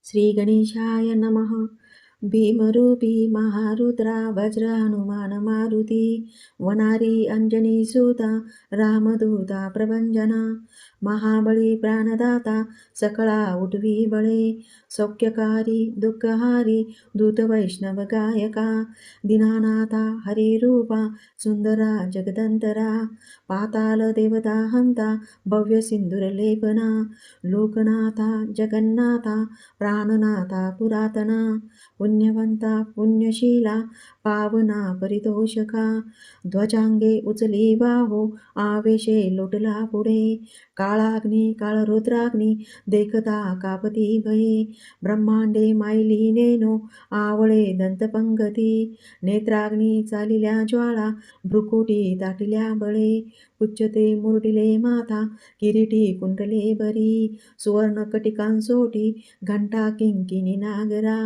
श्री गणेशाय नमः. भीमरूपी महारुद्रा वज्र हनुमान मारुती वनारी अंजनी सुता रामदूता प्रभंजना महाबळी प्राणदाता सकळा उठवी बळे सौख्यकारी दुःखहारी दूत वैष्णव गायका दीनानाथा हरिरूपा सुंदरा जगदंतरा पाताल देवता हंता भव्य सिंधुरलेपना लोकनाथा जगन्नाथा प्राणनाथा पुरातना पुण्यवंता पुण्यशीला पावना परितोषका ध्वजांगे उचली बाहो आवेशे लोटला पुढे काळाग्नी काळरुद्राग्नी देखता कापती भये ब्रह्मांडे मायली नेनो आवळे दंतपंगती नेत्राग्नी चालिल्या ज्वाळा भ्रुकुटी दाटल्या बळे उच्चते मुरडिले माथा किरीटी कुंडले बरी सुवर्ण कटिकांसोटी घंटा किंकिणी नागरा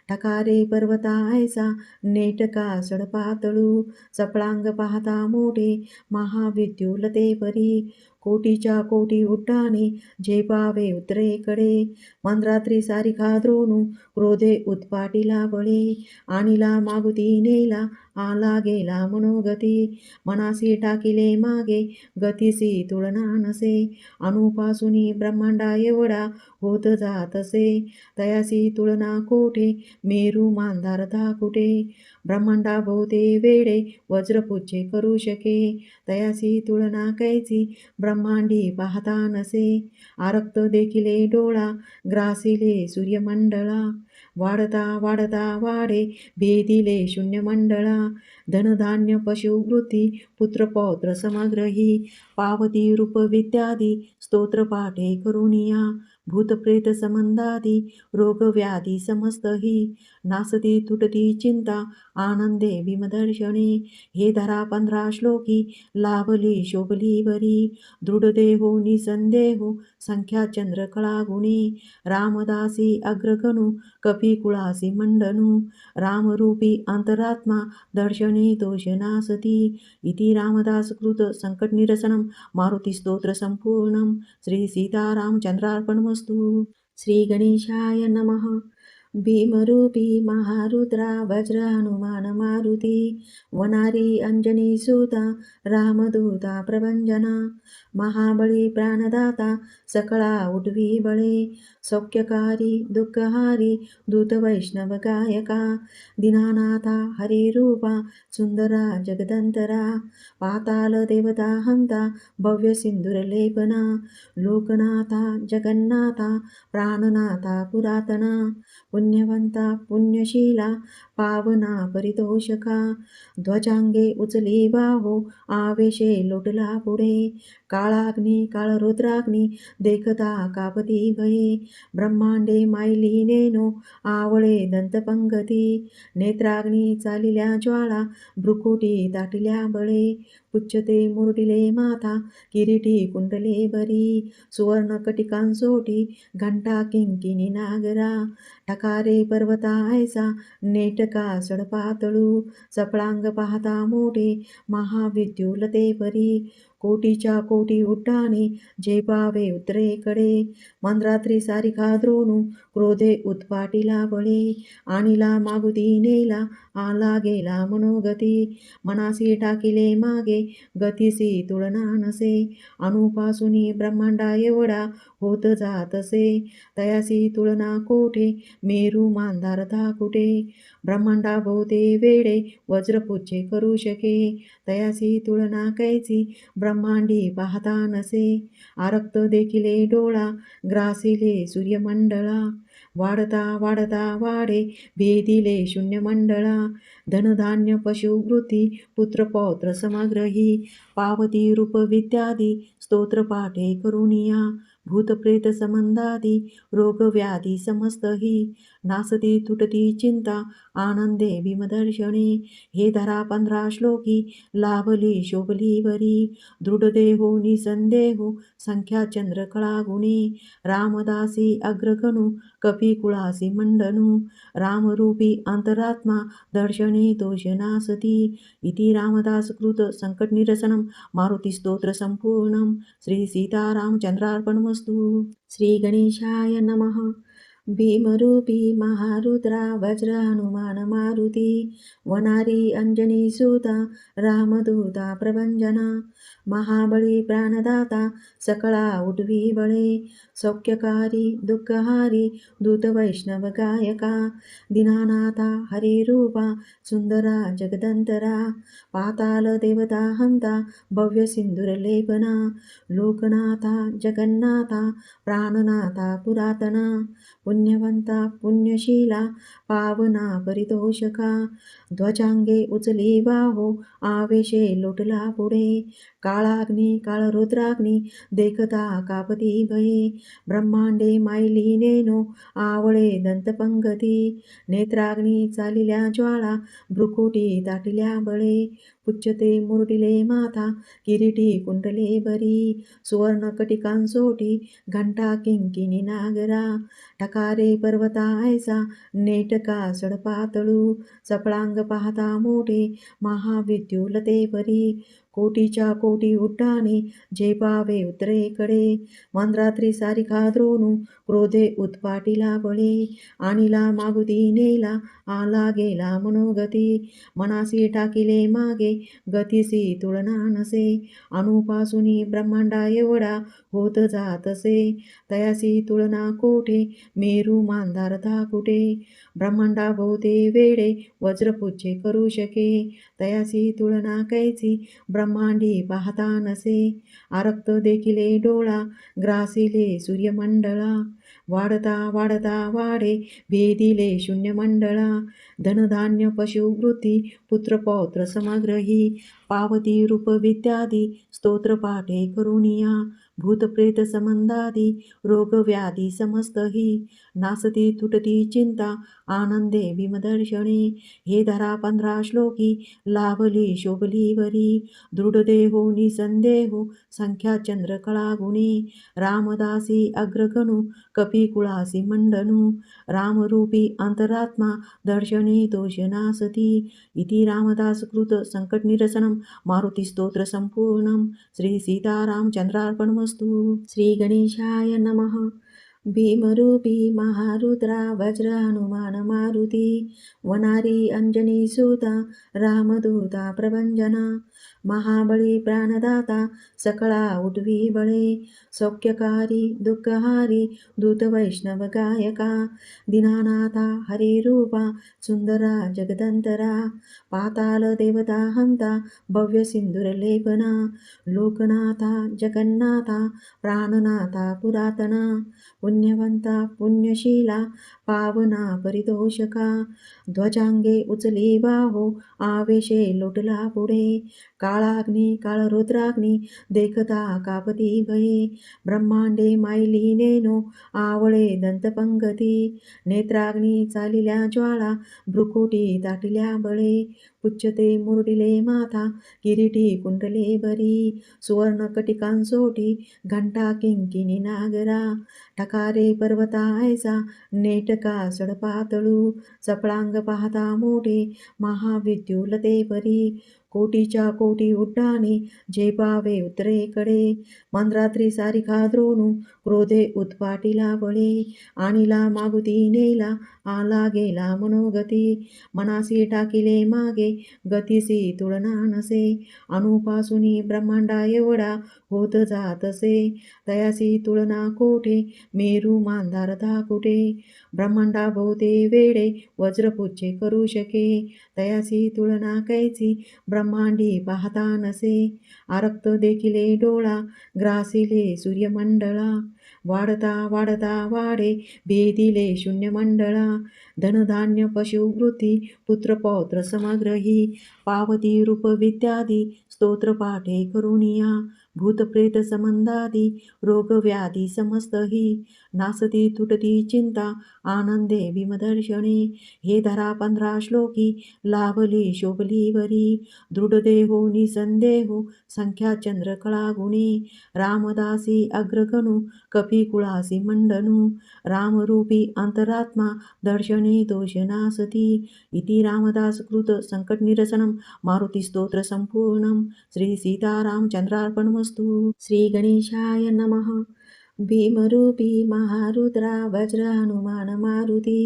ठकारे पर्वता ऐसा नेटका सडपातळू सपळांग पाहता मोठे महाविद्युलते परी कोटीच्या कोटी उड्डाणे झेपावे उत्तरेकडे मंद्रात्री सारिखा द्रोणू क्रोधे उत्पाटीला बळे आणिला मागुती नेला आला गेला मनोगती मनासी टाकिले मागे गतीसी तुलना नसे अणुपासूनी ब्रह्मांडा एवढा होत जातसे तयासी तुलना कोठे मेरू मांधारता कुठे ब्रह्मांडा भोवते वेडे वज्रपुच्छे करू शके तयासी तुलना कैची ब्रह्मांडी पाहता नसे आरक्त देखिले डोळा ग्रासिले सूर्यमंडळा वाढता वाढता वाढे भेदिले शून्यमंडळा धनधान्य पशुवृत्ती पुत्रपौत्र समग्रही पावती रूप विद्यादी स्तोत्र पाठे करुनिया भूतप्रेत संबंधादी रोगव्याधी समस्तही नासती तुटती चिंता आनंदे भीमदर्शने हे धरा 15 श्लोकी लाभली शोभली बरी दृढदेहो निसंदेहो संख्या चंद्रकळा गुणे रामदासी अग्रगणू कपिकुळासी मंडनू रामरूपी अंतरात्मा दर्शने दोषनासती इति रामदासकृत संकटनिरसनं मारुती स्तोत्र संपूर्णं श्री सीतारामचंद्रार्पणमस्तु. श्री गणेशाय नमः. भीमरूपी महारुद्रा वज्र हनुमान मारुती वनारी अंजनी सुता रामदूता प्रभंजना महाबळी प्राणदाता सकळा उठवी बळे सौख्यकारी दुःखहारी दूत वैष्णव गायका दीनानाथा हरिरूपा सुंदरा जगदंतरा पाताल देवता हंता भव्य सिंधुरलेपना लोकनाथा जगन्नाथा प्राणनाथा पुरातना पुण्यवंता पुण्यशीला पावना परितोषका ध्वजांगे उचली बाहो आवेशे लोटला पुढे काळाग्नी काळरुद्राग्नी देखता कापती भये ब्रह्मांडे मायली नेनो आवळे दंतपंगती नेत्राग्नी चालिल्या ज्वाळा भ्रुकुटी दाटल्या बळे उच्चते मुरडिले माथा किरीटी कुंडले बरी सुवर्ण कटिकांसोटी घंटा किंकिणी नागरा ठकारे पर्वता ऐसा नेटका सडपातळू सपळांग पाहता मोठे महाविद्युलते परी कोटीच्या कोटी उड्डाणे झेपावे उत्तरेकडे मंद्रात्री सारिखा द्रोणू क्रोधे उत्पाटीला बळे आणिला मागुती नेला आला गेला मनोगती मनासी टाकिले मागे गतीसी तुलना नसे अणुपासूनी ब्रह्मांडा एवढा होत जातसे तयासी तुलना कोठे मेरू मांधारता कुठे ब्रह्मांडा भोवते वेडे वज्रपुच्छे करू शके तयासी तुलना कैची ब्रह्मांडी पाहता नसे आरक्त देखिले डोळा ग्रासिले सूर्यमंडळा वाढता वाढता वाढे भेदिले शून्यमंडळा धनधान्य पशुवृत्ती पुत्रपौत्र समग्रही पावती रूप विद्यादी स्तोत्र पाठे करुनिया भूतप्रेत संबंधादी रोगव्याधी समस्तही नासती तुटती चिंता आनंदे भीमदर्शने हे धरा 15 श्लोकी लाभली शोभली बरी दृढदेहो निसंदेहो संख्या चंद्रकळा गुणे रामदासी अग्रगणू कपिकुळासी मंडनू रामरूपी अंतरात्मा दर्शने दोषनासती इति रामदासकृत संकटनिरसनं मारुती स्तोत्र संपूर्णं श्री सीतारामचंद्रार्पणमस्तु. श्री गणेशाय नमः. भीमरूपी महारुद्रा वज्र हनुमान मारुती वनारी अंजनी सुता रामदूता प्रभंजना महाबळी प्राणदाता सकळा उठवी बळे सौख्यकारी दुःखहारी दूत वैष्णव गायका दीनानाथा हरिरूपा सुंदरा जगदंतरा पाताल देवता हंता भव्य सिंधुरलेपना लोकनाथा जगन्नाथा प्राणनाथा पुरातना पुण्यवंता पुण्यशीला पावना परितोषका ध्वजांगे उचली बाहो आवेशे लोटला पुढे काळाग्नी काळरुद्राग्नी देखता कापती भये ब्रह्मांडे मायली नेनो आवळे दंतपंगती नेत्राग्नी चालिल्या ज्वाळा भ्रुकुटी दाटिल्या बळे पुच्छते मुरडिले माथा किरीटी कुंडले बरी सुवर्ण कटिकांसोटी घंटा किंकिणी नागरा टकारे पर्वता ऐसा नेटका सडपातळू सपळांग पाहता मोठे महाविद्युलते परी कोटीच्या कोटी उड्डाणे झेपावे उत्तरेकडे मंद्रात्री सारिखा द्रोणू क्रोधे उत्पाटीला बळे आणिला मागुती नेला आला गेला मनोगती मनासी टाकिले मागे गतीसी तुलना नसे अणुपासूनी ब्रह्मांडा एवढा होत जातसे तयासी तुलना कोठे मेरू मांदारता कुठे ब्रह्मांडा भोवते वेडे वज्रपुच्छे करू शके तयासी तुलना कैची ब्रह्मांडी पाहता नसे आरक्त देखिले डोळा ग्रासिले सूर्यमंडळा वाढता वाढता वाढे भेदिले शून्यमंडळा धनधान्य पशुवृत्ती पुत्रपौत्र समग्रही पावती रूप विद्यादी स्तोत्रपाठे करुणिया भूतप्रेत संबंधादी रोगव्याधी समस्तही नासती तुटती चिंता आनंदे भीमदर्शने हे धरा 15 श्लोकी लाभली शोभली वरी दृढदेहो निसंदेहो संख्या चंद्रकळा गुणी रामदासी अग्रगणू कपिकुळासी मंडनू रामरूपी अंतरात्मा दर्शने दोषनासती इति रामदासकृत संकटनिरसनं मारुतिस्तोत्र संपूर्णं श्री सीतारामचंद्रार्पणमस्तु श्री गणेशाय नमः भीमरूपी महारुद्रा वज्र हनुमान मारुती वनारी अंजनी सुता रामदूता प्रभंजना महाबळी प्राणदाता सकळा उठवी बळे सौख्यकारी दुःखहारी दूत वैष्णव गायका दीनानाथा हरिरूपा सुंदरा जगदंतरा पाताल देवता हंता भव्य सिंधुरलेपना लोकनाथा जगन्नाथा प्राणनाथा पुरातना पुण्यवंता पुण्यशीला पावना परितोषका ध्वजांगे उचली बाहो आवेशे लोटला पुढे काळाग्नी काळरुद्राग्नी देखता कापती भये ब्रह्मांडे मायली नेनो आवळे दंतपंगती नेत्राग्नी चालिल्या ज्वाळा भ्रुकुटी दाटिल्या बळे पुच्छते मुरडिले माथा किरीटी कुंडले बरी सुवर्ण कटिकांसोटी घंटा किंकिणी नागरा टकारे पर्वता ऐसा नेटका सडपातळू सपळांग पाहता मोठे महाविद्युलते परी कोटीच्या कोटी उड्डाणे झेपावे उत्तरेकडे मंद्रात्री सारिखा द्रोणू क्रोधे उत्पाटीला बळे आणिला मागुती नेला आला गेला मनोगती मनासी टाकिले मागे गतीसी तुलना नसे अणुपासूनी ब्रह्मांडा एवढा होत जातसे तयासी तुलना कोठे मेरू मांदारता कुठे ब्रह्मांडा भोवते वेडे वज्रपुच्छे करू शके तयासी तुलना कैची ब्रह्मांडी पाहता नसे आरक्त देखिले डोळा ग्रासिले सूर्यमंडळा वाढता वाढता वाढे भेदिले शून्यमंडळा धनधान्य पशुवृत्ती पुत्रपौत्र समग्रही पावती रूप विद्यादी स्तोत्रपाठे करुणिया भूतप्रेत संबंधादी रोगव्याधी समस्तही नासती तुटती चिंता आनंदे भीमदर्शने हे धरा 15 श्लोकी लाभली शोभली वरी दृढदेहो निसंदेहो संख्या चंद्रकळा गुणी रामदासी अग्रगणू कपिकुळासी मंडनू रामरूपी अंतरात्मा दर्शने दोषनासती इति रामदासकृत संकटनिरसनं मारुतिस्तोत्र संपूर्णं श्री सीतारामचंद्रार्पणमस्तु श्री गणेशाय नमः भीमरूपी महारुद्रा वज्र हनुमान मारुती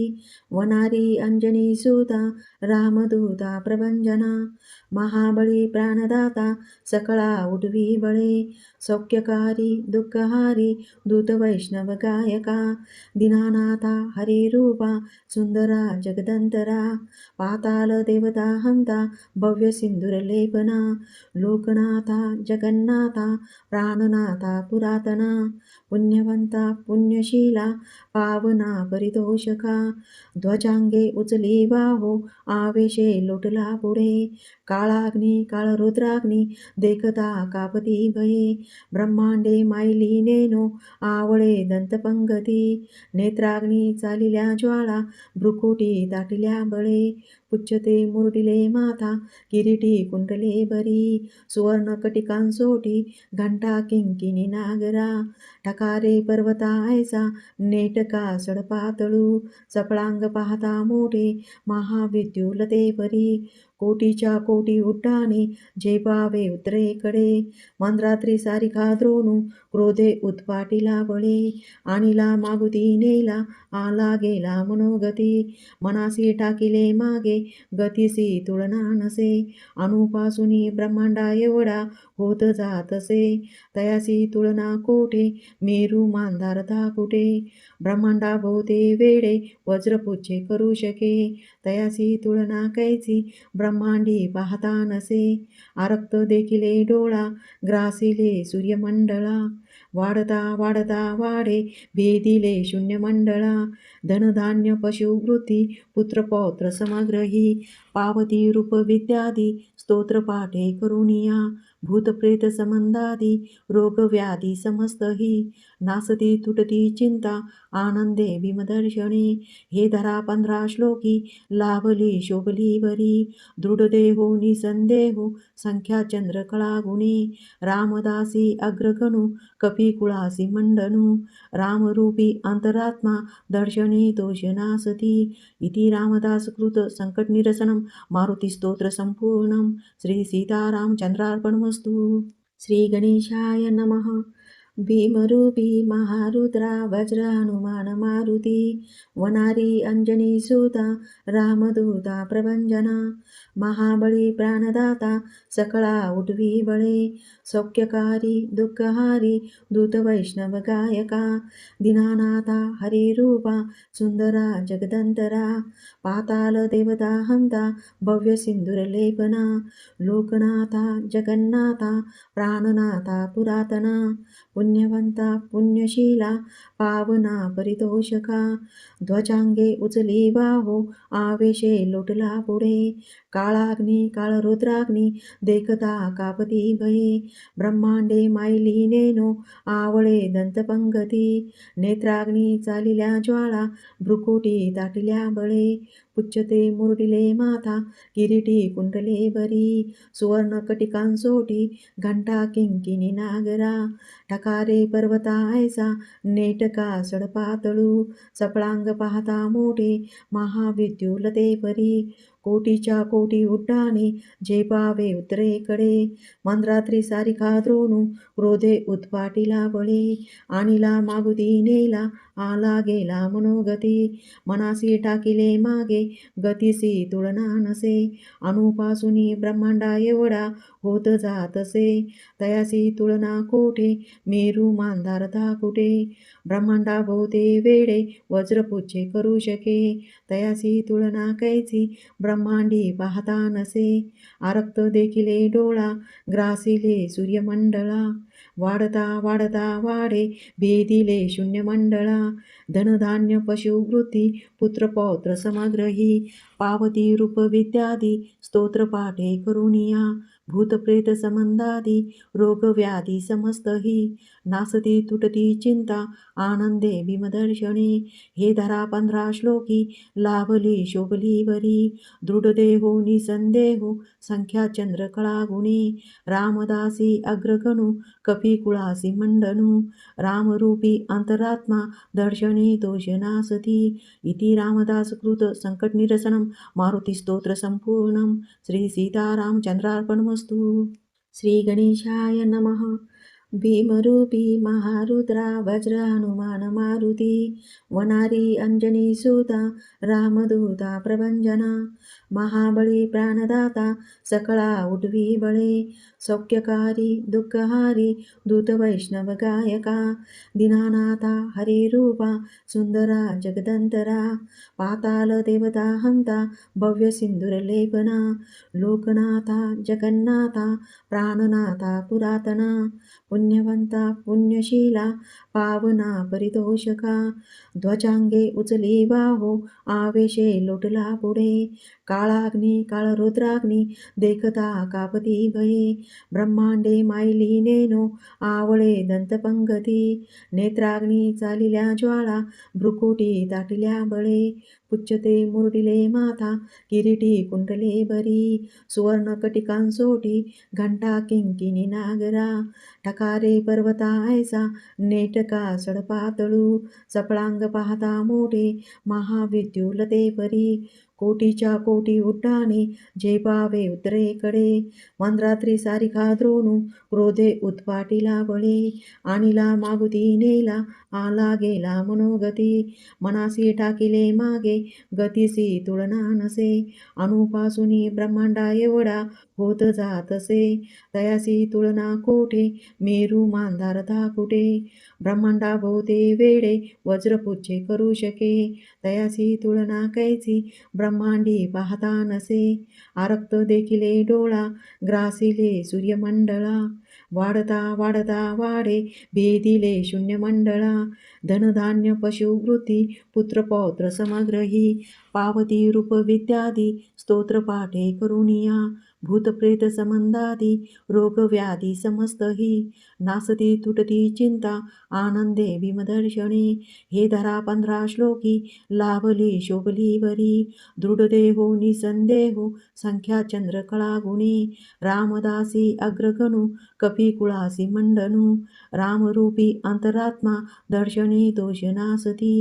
वनारी अंजनी सुता रामदूता प्रभंजना महाबळी प्राणदाता सकळा उठवी बळे सौख्यकारी दुःखहारी दूत वैष्णव गायका दीनानाथा हरिरूपा सुंदरा जगदंतरा पाताल देवता हंता भव्य सिंधुरलेपना लोकनाथा जगन्नाथा प्राणनाथा पुरातना पुण्यवंता पुण्यशीला पावना परितोषका ध्वजांगे उचली बाहो आवेशे लोटला पुढे काळाग्नी काळरुद्राग्नी देखता कापती भये ब्रह्मांडे मायली नेनो आवळे दंतपंगती नेत्राग्नी चालिल्या ज्वाळा भ्रुकुटी दाटिल्या बळे पुच्छते मुरडिले माथा किरीटी कुंडले बरी सुवर्ण कटिकांसोटी घंटा किंकिनी नागरा ठकारे पर्वता ऐसा नेटका सडपातळू चपळांग पाहता मोठे महाविद्युलते परी कोटीच्या कोटी उड्डाणे झेपावे उत्तरेकडे मंद्रात्री सारिखा द्रोणू क्रोधे उत्पाटीला बळे आणिला मागुती नेला आला गेला मनोगती मनासी टाकिले मागे गतीसी तुलना नसे अणुपासूनी ब्रह्मांडा एवढा होत जातसे तयासी तुलना कोठे मेरू मांधारता कुठे ब्रह्मांडा भोवते वेडे वज्रपुच्छे करू शके तयासी तुलना कैची ब्रह्मांडी पाहता नसे आरक्त देखिले डोळा ग्रासिले सूर्यमंडळा वाढता वाढता वाढे भेदिले शून्यमंडळा धनधान्य पशुवृत्ती पुत्रपौत्र समग्रही पावती रूप विद्यादी स्तोत्रपाठे करुनिया भूतप्रेत संबंधादी रोगव्याधी समस्तही नासती तुटती चिंता आनंदे भीमदर्शने हे धरा 15 श्लोकी लाभली शोभली बरी दृढदेहो निसंदेहो संख्या चंद्रकळा गुणे रामदासी अग्रगणू कपिकुळासी मंडनू रामरूपी अंतरात्मा दर्शने दोषनासती इति रामदासकृत संकटनिरसनं मारुतिस्तोत्र संपूर्णं श्री सीतारामचंद्रार्पणमस्तु. श्री गणेशाय नमः. भीमरूपी महारुद्रा वज्र हनुमान मारुती वनारी अंजनी सुता रामदूता प्रभंजना महाबळी प्राणदाता सकळा उठवी बळे सौख्यकारी दुःखहारी दूत वैष्णव गायका दीनानाथा हरिरूपा सुंदरा जगदंतरा पाताल देवता हंता भव्य सिंधुरलेपना लोकनाथा जगन्नाथा प्राणनाथा पुरातना पुण्यवंता पुण्यशीला पावना परितोषका ध्वजांगे उचली बाहो आवेशे लोटला पुढे काळाग्नी काळरुद्राग्नी देखता कापती भये ब्रह्मांडे मायली नेनो आवळे दंतपंगती नेत्राग्नी चालिल्या ज्वाळा भ्रुकुटी दाटिल्या बळे पुच्छते मुरडिले माथा किरीटी कुंडले बरी सुवर्ण कटिकांसोटी घंटा किंकिनी नागरा ठकारे पर्वता ऐसा नेटका सडपातळू चपळांग पाहता मोठे महाविद्युलते परी कोटीच्या कोटी उड्डाणे झेपावे उत्तरेकडे मंद्रात्री सारिखा द्रोणू क्रोधे उत्पाटीला बळे आणिला मागुती नेला आला गेला मनोगती मनासी टाकिले मागे गतीसी तुलना नसे अणुपासूनी ब्रह्मांडा एवढा होत जातसे तयासी तुलना कोठे मेरू मांधारता कुठे ब्रह्मांडा भोवते वेडे वज्रपुच्छे करू शके तयासी तुलना कैची ब्रह्मांडी पाहता नसे आरक्त देखिले डोळा ग्रासिले सूर्यमंडळा वाढता वाढता वाढे भेदिले शून्यमंडळा धनधान्य पशुवृत्ती पुत्रपौत्र समग्रही पावती रूप विद्यादी स्तोत्रपाठे करुनिया भूतप्रेत संबंधादी रोगव्याधी समस्तही नासती तुटती चिंता आनंदे भीमदर्शने हे धरा 15 श्लोकी लाभली शोभली बरी दृढदेहो निसंदेहो संख्या चंद्रकळा गुणे रामदासी अग्रगणू कपिकुळासी मंडनू रामरूपी अंतरात्मा दर्शने दोषनासती इति रामदासकृत संकटनिरसनं मारुतिस्तोत्र संपूर्णं श्री सीतारामचंद्रार्पणमस्तु. श्री गणेशाय नमः. भीमरूपी महारुद्रा वज्र हनुमान मारुती वनारी अंजनी सुता रामदूता प्रभंजना महाबळी प्राणदाता सकळा उठवी बळे सौख्यकारी दुःखहारी दूत वैष्णव गायका दीनानाथा हरिरूपा सुंदरा जगदंतरा पाताल देवता हंता भव्य सिंधुरलेपना लोकनाथा जगन्नाथा प्राणनाथा पुरातना पुण्यवंता पुण्यशीला पावना परितोषका ध्वजांगे उचली बाहो आवेशे लोटला पुढे काळाग्नी काळरुद्राग्नी देखता कापती भये ब्रह्मांडे मायली नेनो आवळे दंतपंगती नेत्राग्नी चालिल्या ज्वाळा भ्रुकुटी दाटल्या बळे पुच्छते मुरडिले माथा किरीटी कुंडले बरी सुवर्ण कटिकांसोटी घंटा किंकिणी नागरा ठकारे पर्वता ऐसा नेटका सडपातळू सपळांग पाहता मोठे महाविद्युलते परी कोटीच्या कोटी उड्डाणे झेपावे उत्तरेकडे मंद्रात्री सारिखा द्रोणू क्रोधे उत्पाटीला बळे आणिला मागुती नेला आला गेला मनोगती मनासी टाकिले मागे गतीसी तुलना नसे अणुपासूनी ब्रह्मांडा एवढा होत जातसे तयासी तुलना कोठे मेरू मांधारता कुठे ब्रह्मांडा भोवते वेडे वज्रपुच्छे करू शके तयासी तुलना कैची ब्रह्मांडी पाहता नसे आरक्त देखिले डोळा ग्रासिले सूर्यमंडळा वाढता वाढता वाढे भेदिले शून्यमंडळा धनधान्य पशुवृत्ती पुत्रपौत्र समग्रही पावती रूप विद्यादी स्तोत्रपाठे करुनिया भूतप्रेत संबंधादी रोगव्याधी समस्तही नासती तुटती चिंता आनंदे भीमदर्शने हे धरा 15 श्लोकी लाभली शोभली बरी दृढदेहो निसंदेहो संख्या चंद्रकळा गुणे रामदासी अग्रगणू कपिकुळासी मंडनू रामरूपी अंतरात्मा दर्शने दोषनासती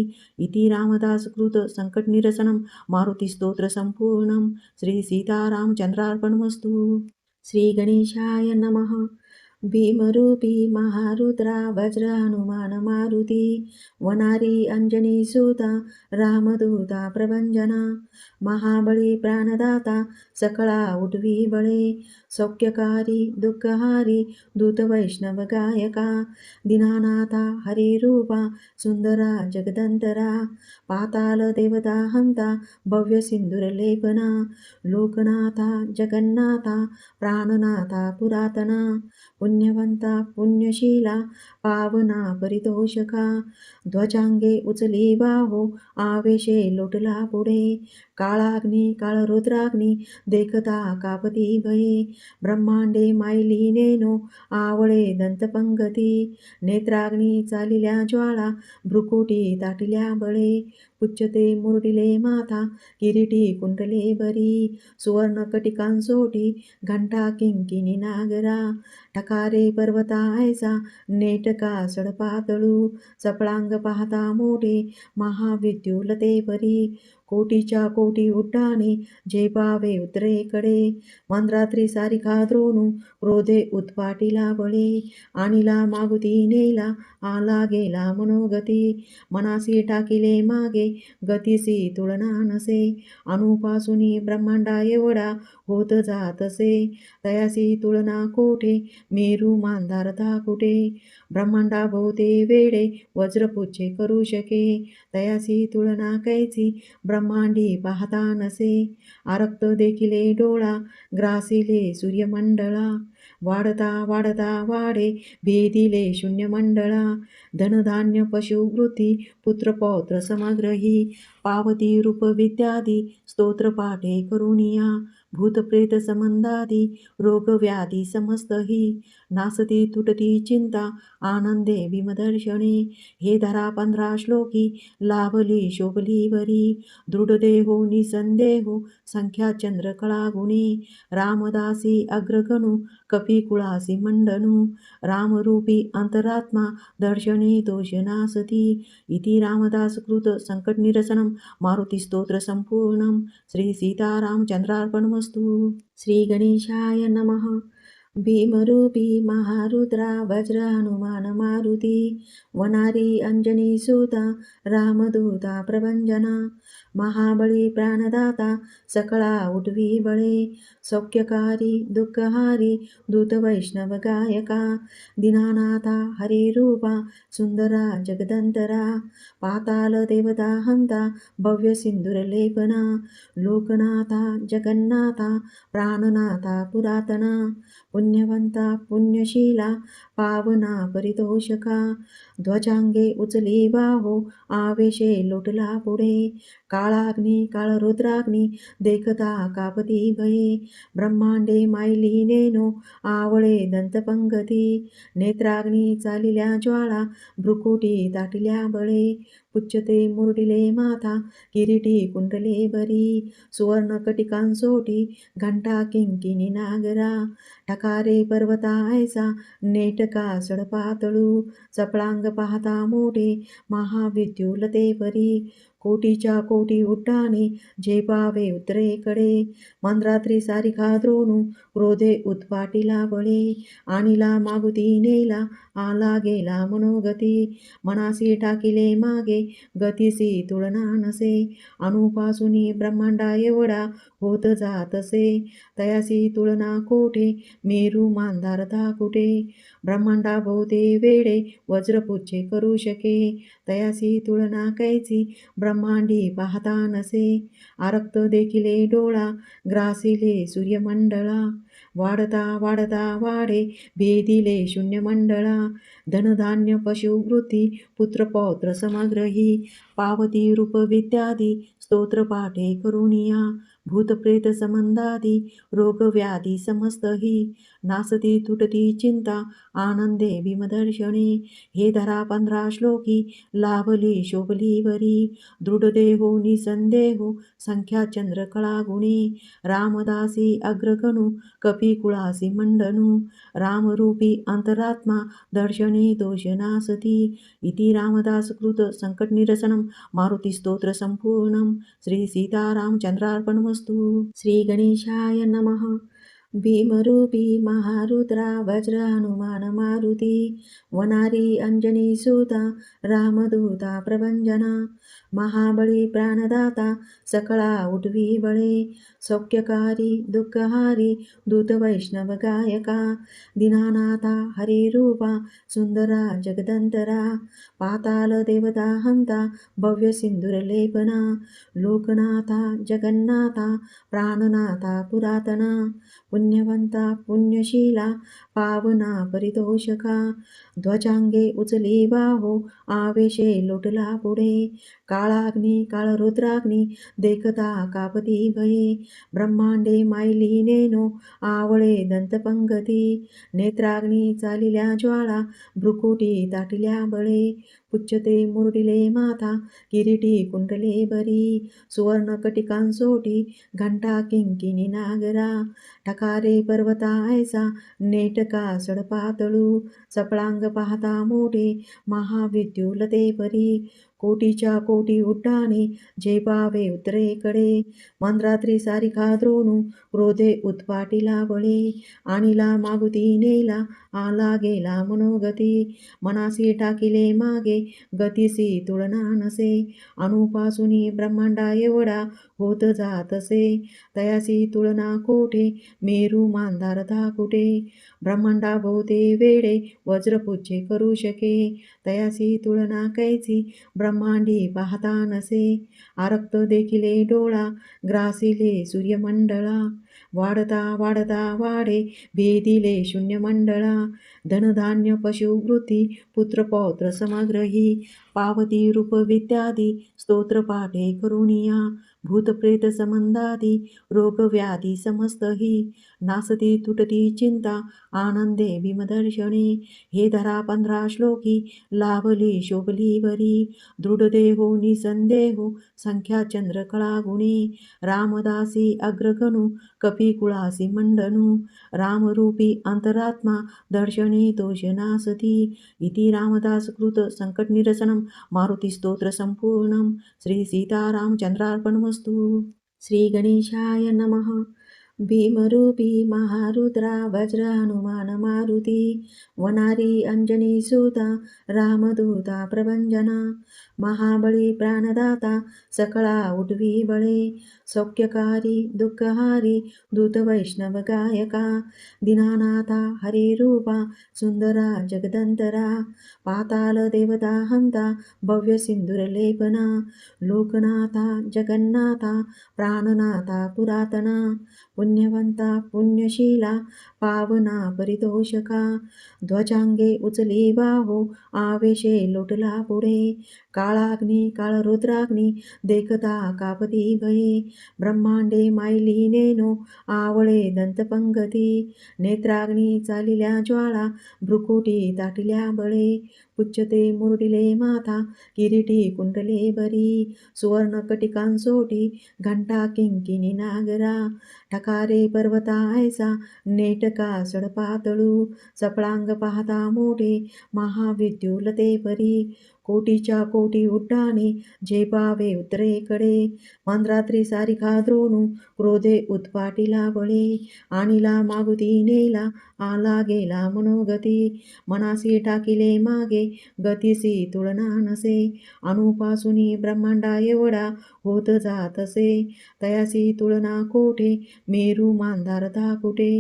इति रामदासकृत संकटनिरसनं मारुतिस्तोत्र संपूर्णं श्री सीतारामचंद्रार्पणमस्तु श्री गणेशाय नमः भीमरूपी महारुद्रा वज्र हनुमान मारुती वनारी अंजनी सुता रामदूता प्रभंजना महाबळी प्राणदाता सकळा उठवी बळे सौख्यकारी दुःखहारी दूत वैष्णव गायका दीनानाथा हरिरूपा सुंदरा जगदंतरा पाताल देवता हंता भव्य सिंधुरलेपना लोकनाथा जगन्नाथा प्राणनाथा पुरातना पुण्यवंता पुण्यशीला पावना परितोषका ध्वजांगे उचली बाहो आवेशे लोटला पुढे काळाग्नी काळरुद्राग्नी देखता कापती भये ब्रह्मांडे मायली नेनो आवळे दंतपंगती नेत्राग्नी चालिल्या ज्वाळा भ्रुकुटी दाटल्या बळे पुच्छते मुरडिले माथा किरीटी कुंडले बरी सुवर्ण कटिकांसोटी घंटा किंकिणी नागरा ठकारे पर्वता ऐसा नेटका सडपातळू सपळांग पाहता मोठे महाविद्युलते परी कोटीच्या कोटी उड्डाणे झेपावे उत्तरेकडे मंद्रात्री सारिखा द्रोणू क्रोधे उत्पाटीला बळे आणिला मागुती नेला आला गेला मनोगती मनासी टाकिले मागे गतीसी तुलना नसे अणुपासूनी ब्रह्मांडा एवढा होत जातसे तयासी तुलना कोठे मेरू मांधारता कुठे ब्रह्मांडा भोवते वेडे वज्रपुच्छे करू शके तयासी तुलना कैची ब्रह्मांडी पाहता नसे आरक्त देखिले डोळा ग्रासिले सूर्यमंडळा वाढता वाढता वाढे भेदिले शून्यमंडळा धनधान्य पशुवृत्ती पुत्रपौत्र समग्रही पावती रूप विद्यादी स्तोत्रपाठे करुनिया भूतप्रेत संबंधादी रोगव्याधी समस्तही नासती तुटती चिंता आनंदे भीमदर्शने हे धरा 15 श्लोकी लाभली शोभली बरी दृढदेहो निसंदेहो संख्या चंद्रकळा गुणे रामदासी अग्रगणू कपिकुळासी मंडनू रामरूपी अंतरात्मा दर्शने दोषनासती इति रामदासकृत संकटनिरसनं मारुतिस्तोत्र संपूर्णं श्री सीतारामचंद्रार्पणमस्तु श्री गणेशाय नमः भीमरूपी महारुद्रा वज्र हनुमान मारुती वनारी अंजनी सुता रामदूता प्रभंजना महाबळी प्राणदाता सकळा उठवी बळे सौख्यकारी दुःखहारी दूत वैष्णव गायका दीनानाथा हरिरूपा सुंदरा जगदंतरा पाताल देवता हंता भव्य सिंदूरलेपना लोकनाथा जगन्नाथा प्राणनाथा पुरातना पुण्यवंता पुण्यशीला पावना परितोषका ध्वजांगे उचली बाहो आवेशे लोटला पुढे काळाग्नी काळरुद्राग्नी देखता कापती भये ब्रह्मांडे मायली नेनो आवळे दंतपंगती नेत्राग्नी चालिल्या ज्वाळा भ्रुकुटी दाटिल्या बळे पुच्छते मुरडिले माथा किरीटी कुंडले बरी सुवर्ण कटिकांसोटी घंटा किंकिणी नागरा ठकारे पर्वता ऐसा नेटका सडपातळू चपळांग पाहता मोठे महाविद्युलते परी कोटीच्या कोटी उड्डाणे झेपावे उत्तरेकडे मंद्रात्री सारिखा द्रोणू क्रोधे उत्पाटीला बळे आणिला मागुती नेला आला गेला मनोगती मनासी टाकिले मागे गतीसी तुलना नसे अणुपासूनी ब्रह्मांडा एवढा होत जातसे तयासी तुलना कोठे मेरू मांधारता कुठे ब्रह्मांडा भोवते वेडे वज्रपुच्छे करू शके तयासी तुलना कैची ब्रह्मांडी पाहता नसे आरक्त देखिले डोळा ग्रासिले सूर्यमंडळा वाढता वाढता वाढे भेदिले शून्यमंडळा धनधान्य पशुवृत्ती पुत्रपौत्र समग्रही पावती रूप विद्यादी स्तोत्रपाठे करुणिया भूतप्रेत संबंधादी रोगव्याधी समस्तही नासती तुटती चिंता आनंदे भीमदर्शने हे धरा 15 श्लोकी लाभली शोभली वरी दृढदेहो निसंदेहो संख्या चंद्रकळा गुणे रामदासी अग्रगणू कपिकुळासी मंडनू रामरूपी अंतरात्मा दर्शने दोषनासती इति रामदासकृत संकटनिरसनं मारुतिस्तोत्र संपूर्णं श्री सीतारामचंद्रार्पणमस्तु. श्री गणेशाय नमः. भीमरूपी महारुद्रा वज्र हनुमान मारुती वनारी अंजनी सुता रामदूता प्रभंजना महाबळी प्राणदाता सकळा उठवी बळे सौख्यकारी दुःखहारी दूत वैष्णव गायका दीनानाथा हरिरूपा सुंदरा जगदंतरा पाताल देवता हंता भव्य सिंदूरलेपना लोकनाथा जगन्नाथा प्राणनाथा पुरातना पुण्यवंता पुण्यशीला पावना परितोषका ध्वजांगे उचली बाहो आवेशे लोटला पुढे काळाग्नी काळरुद्राग्नी देखता कापती भये ब्रह्मांडे मायली नेनो आवळे दंतपंगती नेत्राग्नी चालिल्या ज्वाळा भ्रुकुटी दाटिल्या बळे पुच्छते मुरडिले माथा किरीटी कुंडले बरी सुवर्ण कटिकांसोटी घंटा किंकिणी नागरा ठकारे पर्वता ऐसा नेटका सडपातळू चपळांग पाहता मोठे महाविद्युलते परी कोटीच्या कोटी उड्डाणे झेपावे उत्तरेकडे मंद्रात्री सारिखा द्रोणू क्रोधे उत्पाटीला बळे आणिला मागुती नेला आला गेला मनोगती मनासी टाकिले मागे गतीसी तुलना नसे अणुपासूनी ब्रह्मांडा एवढा होत जातसे तयासी तुलना कोठे मेरू मांधारता कुठे ब्रह्मांडा भोवते वेडे वज्रपुच्छे करू शके तयासी तुलना कैची ब्रह्मांडी पाहता नसे आरक्त देखिले डोळा ग्रासिले सूर्यमंडळा वाढता वाढता वाढे भेदिले शून्यमंडळा धनधान्य पशुवृत्ती पुत्रपौत्र समग्रही पावती रूप विद्यादी स्तोत्रपाठे करुणिया भूतप्रेत संबंधादी रोगव्याधी समस्तही नासती तुटती चिंता आनंदे भीमदर्शने हे धरा 15 श्लोकी लाभली शोभली वरी दृढदेहो निसंदेहो संख्या चंद्रकळा गुणे रामदासी अग्रगणू कपिकुळासी मंडनू रामरूपी अंतरात्मा दर्शने तोषनासती इति रामदासकृत संकटनिरसनं मारुतिस्तोत्र संपूर्णं श्री सीतारामचंद्रार्पणमस्तु. श्री गणेशाय नमः. भीमरूपी महारुद्रा वज्र हनुमान मारुती वनारी अंजनी सुता रामदूता प्रभंजना महाबळी प्राणदाता सकळा उठवी बळे सौख्यकारी दुःखहारी दूत वैष्णव गायका दीनानाथा हरिरूपा सुंदरा जगदंतरा पाताल देवता हंता भव्य सिंदूरलेपना लोकनाथा जगन्नाथा प्राणनाथा पुरातना पुण्यवंता पुण्यशीला पावना परितोषका ध्वजांगे उचली बाहो आवेशे लोटला पुढे काळाग्नी काळरुद्राग्नी देखता कापती भये ब्रह्मांडे मायली नेनो आवळे दंतपंगती नेत्राग्नी चालिल्या ज्वाळा भ्रुकुटी ताटिल्या बळे पुच्छते मुरडिले माथा किरीटी कुंडले बरी सुवर्ण कटिकांसोटी घंटा किंकिणी नागरा ठकारे पर्वता ऐसा नेटका सडपातळू सपळांग पाहता मोठे महाविद्युलते परी कोटीच्या कोटी उड्डाणे झेपावे उत्तरेकडे मंद्रात्री सारिखा द्रोणू क्रोधे उत्पाटीला बळे आणिला मागुती नेला आला गेला मनोगती मनासी टाकिले मागे गतीसी तुलना नसे अणुपासूनी ब्रह्मांडा एवढा होत जात असे तयासी तुलना कोठे मेरू मांधारता कुठे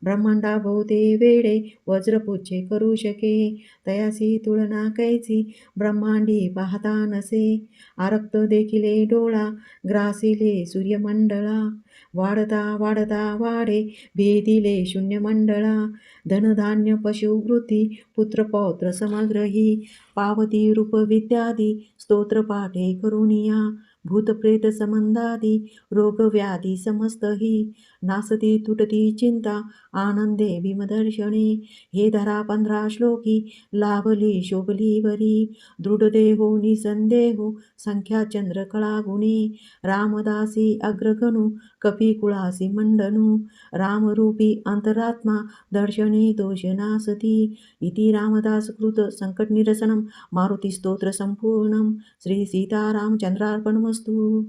ब्रह्मांडा भोवते वेडे वज्रपुच्छे करू शके तयासी तुलना कैची ब्रह्मांडी पाहता नसे आरक्त देखिले डोळा ग्रासिले सूर्यमंडळा वाढता वाढता वाढे भेदिले शून्यमंडळा धनधान्य पशुवृत्ती पुत्रपौत्र समग्रही पावती रूप विद्यादी स्तोत्रपाठे करुनिया भूतप्रेत संबंधादी रोगव्याधी समस्तही नासती तुटती चिंता आनंदे भीमदर्शने हे धरा 15 श्लोकी लाभली शोभली वरी दृढदेहो निसंदेहो संख्या चंद्रकळा गुणे रामदासी अग्रगणू कपिकुळासी मंडनू रामरूपी अंतरात्मा दर्शने दोष नासती इति रामदासकृत संकटनिरसनं मारुती स्तोत्र संपूर्णं श्री सीतारामचंद्रार्पणमस्तु।